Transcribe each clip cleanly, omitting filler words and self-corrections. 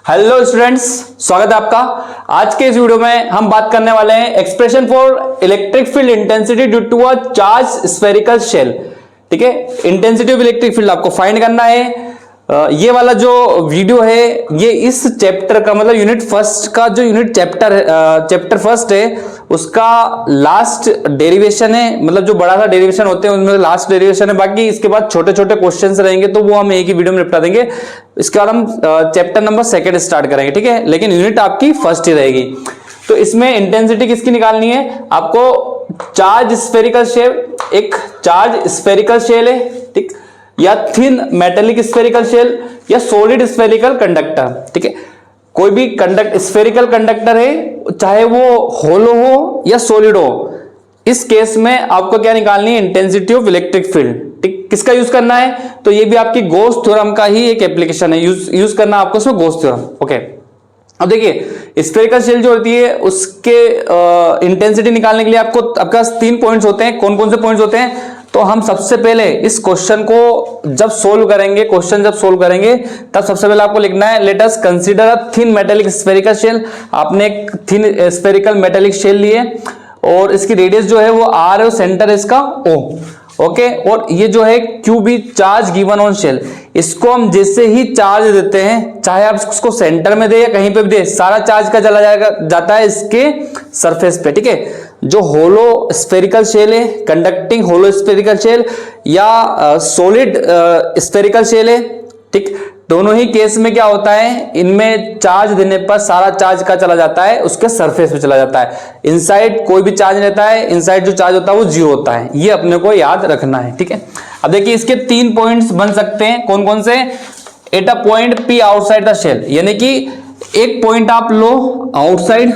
Hello students, स्वागत है आपका। आज के इस वीडियो में हम बात करने वाले हैं expression for electric field intensity due to a charge spherical shell. ठीक है, इंटेंसिटी ऑफ इलेक्ट्रिक फील्ड आपको फाइंड करना है। ये वाला जो वीडियो है ये इस चैप्टर का मतलब यूनिट फर्स्ट का जो यूनिट चैप्टर फर्स्ट है उसका लास्ट डेरिवेशन है। मतलब जो बड़ा सा डेरिवेशन होते हैं उनमें लास्ट डेरिवेशन है। बाकी इसके बाद छोटे छोटे क्वेश्चंस रहेंगे तो वो हम एक ही वीडियो में निपटा देंगे। इसके बाद हम चैप्टर नंबर सेकंड स्टार्ट करेंगे। ठीक है, लेकिन यूनिट आपकी फर्स्ट ही रहेगी। तो इसमें इंटेंसिटी किसकी निकालनी है आपको? चार्ज स्फेरिकल शेल, एक चार्ज स्फेरिकल शेल है, ठीक, या थिन मेटेलिक स्फेरिकल शेल या सॉलिड स्फेरिकल कंडक्टर। ठीक है, कोई भी स्फेरिकल कंडक्टर है, चाहे वो होलो हो या सॉलिड हो, इस केस में आपको क्या निकालनी है? Intensity of electric field. ठीक, किसका यूज करना है? तो ये भी आपकी गॉस थ्योरम का ही एक एप्लीकेशन है। यूज करना आपको उसमें गॉस थ्योरम। ओके, अब देखिए स्फेरिकल शेल जो होती है उसके इंटेंसिटी निकालने के लिए आपके पास 3 पॉइंट्स होते हैं। कौन कौन से पॉइंट्स होते हैं? तो हम सबसे पहले इस क्वेश्चन को जब सोल्व करेंगे, तब सबसे पहले आपको लिखना है let us consider a thin metallic spherical shell. आपने एक थिन स्फेरिकल मेटेलिक शेल लिए और इसकी रेडियस जो है वो आर है और सेंटर है इसका ओ। ओके, और ये जो है Q be charge given on shell, इसको हम जैसे ही चार्ज देते हैं, चाहे आप उसको सेंटर में दे या कहीं पे भी दे, सारा चार्ज का चला जाता है इसके सरफेस पे। ठीक है, जो होलो स्फेरिकल शेल है, कंडक्टिंग होलो स्फेरिकल शेल या सॉलिड स्फेरिकल शेल है, ठीक, दोनों ही केस में क्या होता है, इनमें चार्ज देने पर सारा चार्ज का चला जाता है उसके सरफेस पे चला जाता है। इनसाइड कोई भी चार्ज रहता है, इनसाइड जो चार्ज होता है वो 0 होता है। ये अपने को याद रखना है। ठीक है, अब देखिए इसके 3 पॉइंट्स बन सकते हैं। कौन कौन से? At a point P outside the shell, यानी कि एक पॉइंट आप लो आउटसाइड,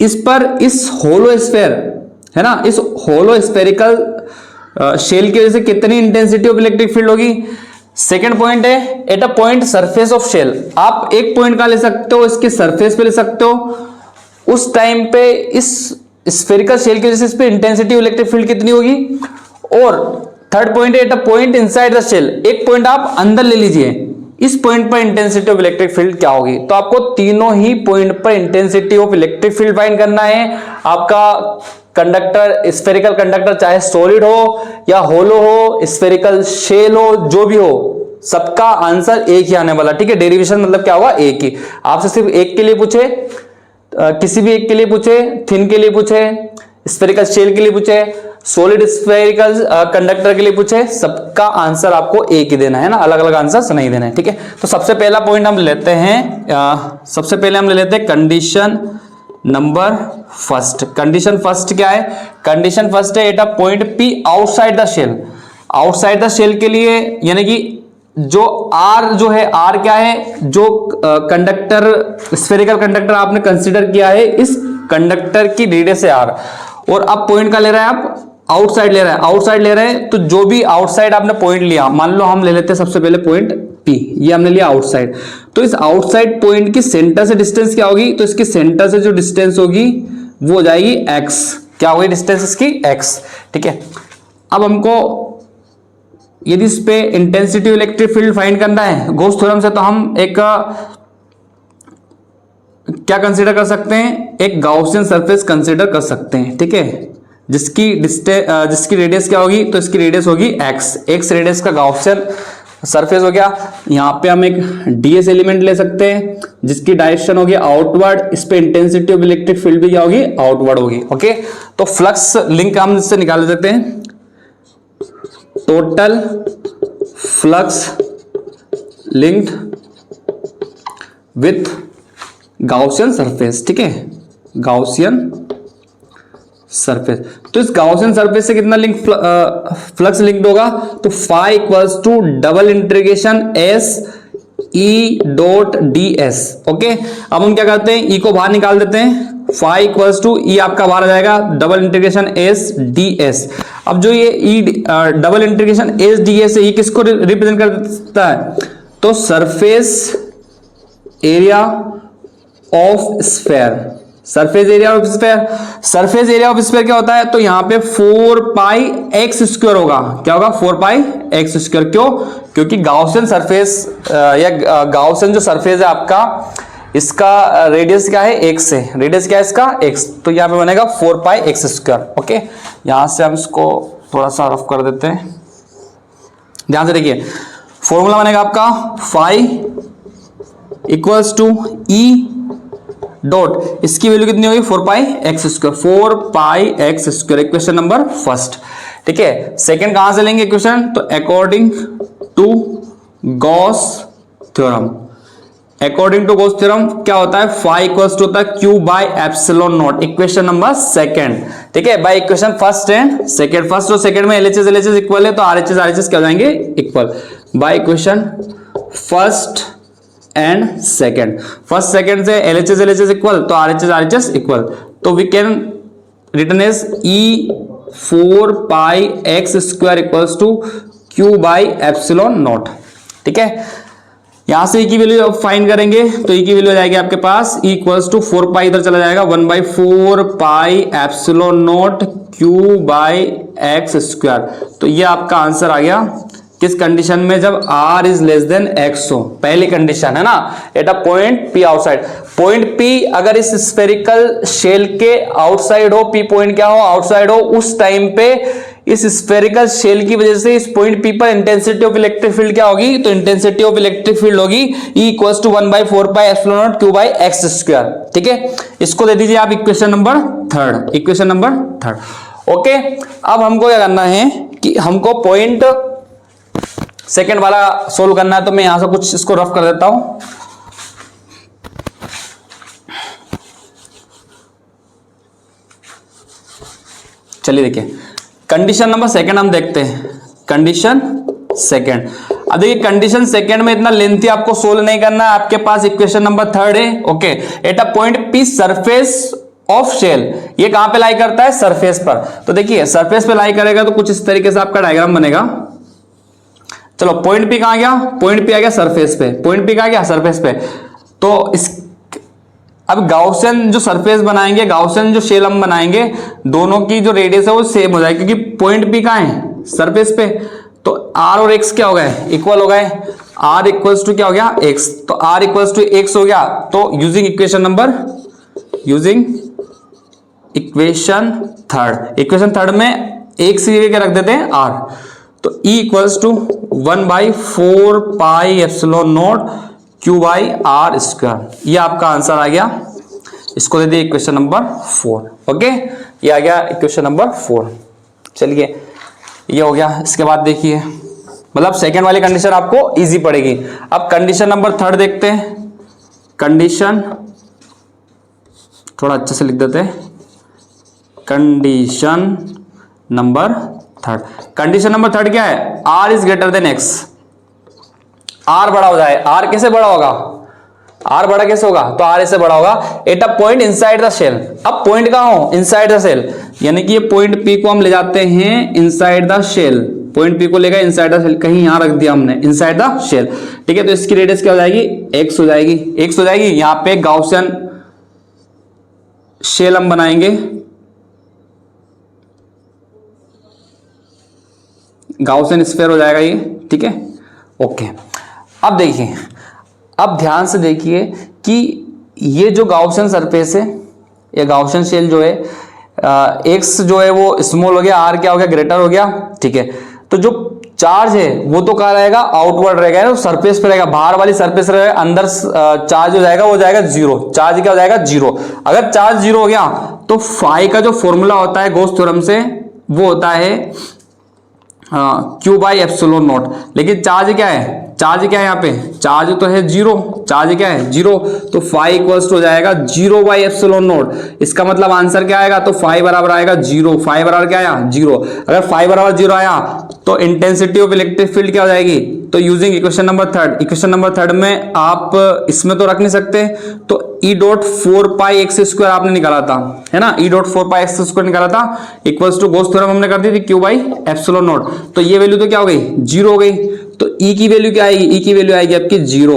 इस पर इस होलो स्फेयर है ना, इस होलो स्फेरिकल शेल की वजह से कितनी इंटेंसिटी ऑफ इलेक्ट्रिक फील्ड होगी। सेकेंड पॉइंट है at a point surface of shell. आप एक पॉइंट का ले सकते हो, इसके सरफेस पे ले सकते हो। उस टाइम पे इस स्फेरिकल शेल की वजह से इस पे इंटेंसिटी ऑफ इलेक्ट्रिक फील्ड कितनी होगी। और थर्ड पॉइंट है at a point inside the shell. एक पॉइंट आप अंदर ले लीजिए, इस पॉइंट पर इंटेंसिटी ऑफ इलेक्ट्रिक फील्ड क्या होगी। तो आपको तीनों ही पॉइंट पर intensity of electric field find करना है। आपका कंडक्टर, स्फेरिकल कंडक्टर, चाहे सॉलिड हो या होलो हो, स्फेरिकल शेल हो, जो भी हो, सबका आंसर एक ही आने वाला। ठीक है, डेरिवेशन मतलब क्या होगा? एक ही। आपसे सिर्फ एक के लिए पूछे, किसी भी एक के लिए पूछे, थिन के लिए पूछे, स्फेरिकल शेल के लिए पूछे, सॉलिड स्फेरिकल कंडक्टर के लिए पूछे, सबका आंसर आपको एक ही देना है ना, अलग अलग आंसर नहीं देना है। ठीक है, तो सबसे पहला पॉइंट हम लेते हैं, सबसे पहले हम ले लेते हैं condition number first. Condition first क्या है? कंडीशन फर्स्ट है at a point P outside the shell. Outside the shell के लिए यानी कि जो आर जो है, आर क्या है? जो कंडक्टर, स्फेरिकल कंडक्टर आपने कंसीडर किया है, इस कंडक्टर की रेडियस है आर। और अब पॉइंट का ले रहे हैं आप? आउटसाइड ले रहे हैं। आउटसाइड ले रहे हैं तो जो भी आउटसाइड आपने पॉइंट लिया, मान लो हम ले लेते हैं सबसे पहले पॉइंट P, ये हमने लिया आउटसाइड। तो इस आउटसाइड पॉइंट की सेंटर से डिस्टेंस क्या होगी? तो इसकी सेंटर से जो डिस्टेंस होगी वो हो जाएगी x। क्या होगी डिस्टेंस इसकी? x। ठीक है, अब हमको यदि इस पे इंटेंसिटी इलेक्ट्रिक फील्ड फाइंड करना है गॉस थ्योरम से, तो हम एक क्या कंसीडर कर सकते हैं? एक गाउसियन सरफेस कंसीडर कर सकते हैं। ठीक है, जिसकी रेडियस क्या होगी? तो इसकी रेडियस होगी x रेडियस का गाउसियन सरफेस हो गया। यहाँ पे हम एक ds एलिमेंट ले सकते हैं जिसकी डायरेक्शन होगी आउटवर्ड। इस पे इंटेंसिटी ऑफ इलेक्ट्रिक फील्ड भी क्या होगी? आउटवर्ड होगी। ओके, तो फ्लक्स लिंक हम इससे निकाल सकते हैं, total flux linked with Gaussian surface. ठीक है, गाउसियन सरफेस। तो इस गाउसियन सरफेस से कितना लिंक फ्लक्स लिंक्ड होगा? तो phi equals to double integration S E dot D S. Okay, अब हम क्या करते हैं? ई को बाहर निकाल देते हैं। फाई इक्वल्स टू ई आपका बाहर आ जाएगा, double integration S D S. अब जो ये E double integration S D S है, ये किसको रिप्रेजेंट करता है? तो surface area of sphere, surface area of sphere, surface area of sphere क्या होता है, तो यहां पे 4 पाई एक्स स्क्वायर होगा। क्या होगा, 4 पाई एक्स स्क्वायर। क्यों, क्योंकि गाउसियन सरफेस या गाउसियन जो सरफेस है आपका, इसका रेडियस क्या है, एक्स है। रेडियस क्या है इसका, एक्स। तो यहां पे बनेगा 4 पाई एक्स स्क्वायर। ओके, यहां से हम इसको थोड़ा सा रफ कर देते हैं, ध्यान से देखिए। फॉर्मूला बनेगा आपका phi equals to E dot, इसकी वैल्यू कितनी होगी, 4 pi x square, 4 pi x square. Equation number first. ठीक है, सेकंड कहां से लेंगे इक्वेशन, तो according to Gauss theorem, according to Gauss theorem क्या होता है, फाई इक्वल्स टू होता है q by epsilon naught. Equation number second. ठीक है, by equation first and second, first और सेकंड में एलएचएस इक्वल है, तो आरएचएस क्या हो जाएंगे, equal. By equation first and second, first second से एलएचएस इक्वल, तो आरएचएस इक्वल। तो we can written as E 4 pi x square equals to Q by epsilon not. ठीक है, यहां से ई की वैल्यू फाइंड करेंगे, तो ई की वैल्यू आ जाएगी आपके पास ई इक्वल्स टू 4 पाई इधर चला जाएगा, 1/4 pi epsilon not Q by x square. तो ये आपका आंसर आ गया किस कंडीशन में, जब r is less than x हो। पहली कंडीशन है ना, eight a point p outside. Point p अगर इस स्फेरिकल शेल के आउटसाइड हो, p पॉइंट क्या हो, आउटसाइड हो, उस टाइम पे इस स्फेरिकल शेल की वजह से इस पॉइंट p पर इंटेंसिटी ऑफ इलेक्ट्रिक फील्ड क्या होगी, तो इंटेंसिटी ऑफ इलेक्ट्रिक फील्ड होगी E equals to 1/4 pi epsilon not Q by x square. ठीक है, इसको दे दीजिए आप equation number third, equation number third. Okay, अब हमको क्या करना है कि हमको पॉइंट सेकेंड वाला सोल्व करना है, तो मैं यहां से कुछ इसको रफ कर देता हूं। चलिए देखिए, कंडीशन नंबर सेकेंड हम देखते हैं। कंडीशन सेकेंड, अब देखिए कंडीशन सेकेंड में इतना लेंथी आपको सोल्व नहीं करना है, आपके पास इक्वेशन नंबर थर्ड है। Okay, at a point P surface of shell, ये कहां पे लाई करता है, सरफेस पर। तो देखिए सरफेस पे लाई करेगा तो कुछ इस तरीके से आपका डायग्राम बनेगा। चलो पॉइंट पी कहां गया, पॉइंट पी आ गया सरफेस पे, पॉइंट पी कहां गया, सरफेस पे। तो इस अब गाउसियन जो सरफेस बनाएंगे, गाउसियन जो शेल हम बनाएंगे, दोनों की जो रेडियस है वो सेम हो जाएगी, क्योंकि पॉइंट पी कहां है, सरफेस पे। तो r और x क्या हो गए, इक्वल हो गए। r इक्वल्स टू क्या हो गया, x। तो r इक्वल्स टू x हो गया। तो using equation number, using equation third, equation third में x के रख देते हैं r। तो E equals to 1/4 pi epsilon not Q by R square. ये आपका आंसर आ गया, इसको दे दिए इक्वेशन नंबर 4। ओके, ये आ गया इक्वेशन नंबर 4। चलिए ये हो गया। इसके बाद देखिए, मतलब सेकेंड वाली कंडीशन आपको इजी पड़ेगी। अब कंडीशन नंबर थर्ड देखते हैं। कंडीशन थोड़ा अच्छे से लिख देते हैं, condition number third. Condition number third क्या है, r is greater than x। r बड़ा हो जाए, r कैसे बड़ा होगा, r बड़ा कैसे होगा, तो r इससे बड़ा होगा at a point inside the shell. अब पॉइंट कहां हो, इनसाइड द शेल, यानी कि ये पॉइंट p को हम ले जाते हैं inside the shell. Point p को लेकर इनसाइड द शेल, कहीं यहां रख दिया हमने इनसाइड द शेल। ठीक है, तो इसकी रेडियस क्या हो जाएगी, x हो जाएगी, x हो जाएगी। यहां पे गाउसियन शेल हम बनाएंगे, गाउसियन स्फीयर हो जाएगा ये। ठीक है, ओके। अब देखिए, अब ध्यान से देखिए कि ये जो गाउसियन सरफेस है, ये गाउसियन शेल जो है, एक्स जो है वो स्मॉल हो गया, आर क्या हो गया, ग्रेटर हो गया। ठीक है, तो जो चार्ज है वो तो कहाँ रहेगा, आउटवर्ड रहेगा, तो सरफेस पे रहेगा, बाहर वाली सरफेस रहेगा, अंदर चार्ज हो जाएगा, वो जाएगा जीरो। चार्ज क्या हो जाएगा, जीरो। अगर चार्ज जीरो हो गया तो फाई का जो फॉर्मूला होता है गॉस थ्योरम से, वो होता है क्यू बाई एप्सिलॉन नॉट। लेकिन चार्ज क्या है, चार्ज क्या है यहाँ पे, चार्ज तो है जीरो, चार्ज क्या है, जीरो। तो फाई इक्वल्स हो जाएगा 0 बाई एप्सिलॉन नॉट। इसका मतलब आंसर क्या आएगा, तो फाई बराबर आएगा जीरो। फाई बराबर क्या आया, जीरो। अगर फाई बराबर जीरो आया तो इंटेंसिटी ऑफ इलेक्ट्रिक फील्ड क्या हो जाएगी, तो using equation number third, equation number third में आप इसमें तो रख नहीं सकते, तो E dot 4 pi x square आपने निकाला था, है ना, E dot 4 pi x square निकाला था, इक्वल्स टू गॉस थ्योरम हमने कर दी थी क्यू बाई एप्सिलॉन नॉट। तो ये वैल्यू तो क्या हो गई, जीरो हो गई। तो ई की वैल्यू क्या आएगी, ई की वैल्यू आएगी आपकी जीरो,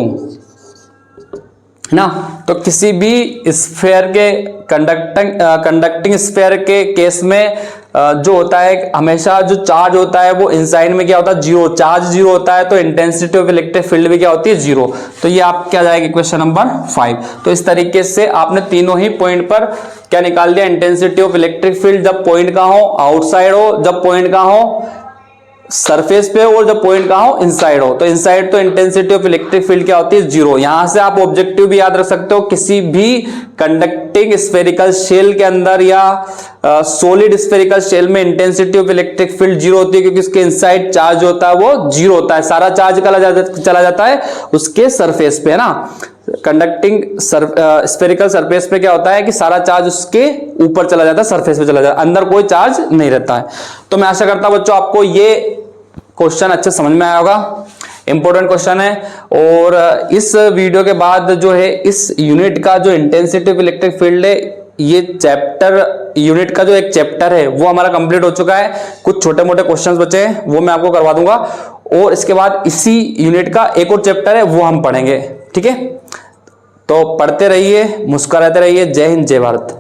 ना। तो किसी भी स्फीयर के कंडक्टिंग स्फीयर के केस में जो होता है हमेशा जो चार्ज होता है वो इनसाइड में क्या होता है, जीरो। चार्ज जीरो होता है तो इंटेंसिटी ऑफ इलेक्ट्रिक फील्ड भी क्या होती है, जीरो। तो ये आप क्या जाएगा क्वेश्चन नंबर 5। तो इस तरीके से आपने तीनों ही पॉइंट पर क्या निकाल दिया, इंटेंसिटी ऑफ इलेक्ट्रिक फील्ड जब पॉइंट कहां हो, आउटसाइड हो, जब पॉइंट कहां हो, सरफेस पे, और जब पॉइंट कहां हो, इनसाइड हो। तो इनसाइड तो इंटेंसिटी ऑफ इलेक्ट्रिक फील्ड क्या होती है, जीरो। यहां से आप ऑब्जेक्टिव भी याद रख सकते हो, किसी भी कंडक्टिंग स्फेरिकल शेल के अंदर या सॉलिड स्फेरिकल शेल में intensity of electric field zero होती है, क्योंकि उसके इनसाइड चार्ज होता है वो जीरो होता है, सारा चार्ज चला जाता है उसके सरफेस पे, है ना। कंडक्टिंग स्फेरिकल सरफेस पे क्या होता है कि सारा चार्ज उसके ऊपर चला जाता है, सरफेस पे चला जाता है, अंदर कोई चार्ज नहीं रहता है। तो मैं आशा करता हूं बच्चों आपको ये क्वेश्चन अच्छे समझ में आया होगा, इंपॉर्टेंट क्वेश्चन है। और इस वीडियो के बाद जो है इस यूनिट का जो इंटेंसिटी ऑफ इलेक्ट्रिक फील्ड है, ये चैप्टर यूनिट का जो एक चैप्टर है वो हमारा कंप्लीट हो चुका है। कुछ छोटे मोटे क्वेश्चंस बचे हैं वो मैं आपको करवा दूंगा, और इसके बाद इसी यूनिट का एक और चैप्टर है वो हम पढ़ेंगे, ठीक है। तो पढ़ते रहिए, मुस्कुराते रहिए। जय हिंद, जय भारत।